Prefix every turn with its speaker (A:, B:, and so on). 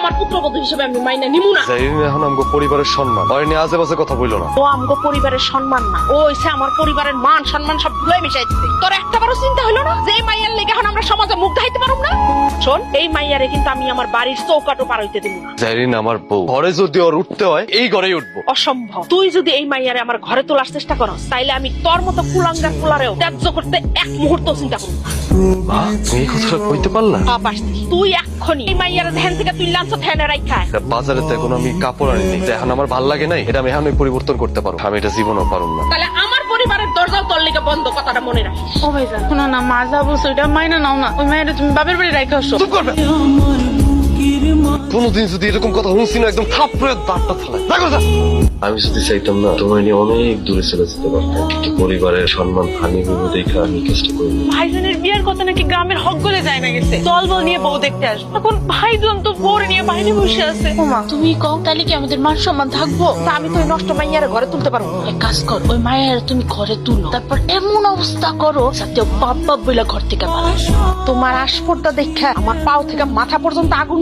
A: আমার পুত্রবধূ হিসেবে আমি মাইনা নিমু না।
B: জাইরিন এখন আমগো পরিবারের সম্মান, ওই নিয়ে আজে বাজে কথা বইলো না।
A: ও আমগো পরিবারের সম্মান না, ও হইছে আমার পরিবারের মান সম্মান সব ভুলে মিশাই দিতে। তোর একটাবারও চিন্তা হলো না যে এই মাইয়ার লেগে এখন আমরা সমাজে মুখ দেখাইতে পারুম না? শোন, এই মাইয়ারে কিন্তু আমি আমার বাড়ির চৌকাটও পার হইতে দিব না।
B: জাইরিন আমার বউ, ঘরে যদি ওর উঠতে হয় এই ঘরেই উঠবো।
A: অসম্ভব। তুই যদি এই মাইয়ারে আমার ঘরে তোলার চেষ্টা করস তাইলে আমি তোর মতো কুলাঙ্গার কুলারেও ত্যায্য করতে এক মুহূর্ত চিন্তা করব না।
B: মা, তুমি এই কথাটা কইতে পারলা?
A: তুই এক্ষুনি এই মাইয়ার ধ্যান থেকে তুই লাঞ্চ ধ্যানে রাখা।
B: বাজারে তো এখন আমি কাপড় আনিনি, এখন আমার ভাল লাগে নাই, এটা আমি এখনই পরিবর্তন করতে পারবো। আমি এটা জীবনও পারুম না।
A: তাহলে আমার পরিবারের দরজাও তোর লেগে বন্ধ, কথাটা মনে রাখিস।
C: ও ভাইজান শোনো না, মা যা বলছো এটা মাইনা নাও না। ওই মায়ের তুমি বাপের বাড়ি রাখা আসো।
B: চুপ করবে। কোনদিন যদি এরকম কথা শুনছি না, একদম থাপড়ে দাঁতটা ফেলাই। আমি যদি চাইতাম না তোমার নিয়ে অনেক দূরে চলে যেতে পারতাম, কিন্তু পরিবারের সম্মান হানি হইব দেখে আমি কাজটা করিনি।
C: ভাইজানের বিয়ের কথা নাকি গ্রামের হক গলে যায় না গেছে, দল বল নিয়ে বউ দেখতে আসবে। এখন ভাইজান তো বউ নিয়ে বাইরে বসে আছে। ওমা তুমি কও তাহলে কি আমাদের মান সম্মান থাকবো?
A: তা আমি তো ওই নষ্ট মাইয়ারে ঘরে তুলতে পারবো না।
C: এক কাজ কর, ওই মায়ের তুমি ঘরে তুলো, তারপর এমন অবস্থা করো যাতে ও বাপ বাপ বইলা ঘর থেকে পালায়।
A: তোমার আসপর্দা দেখে আমার পাও থেকে মাথা পর্যন্ত আগুন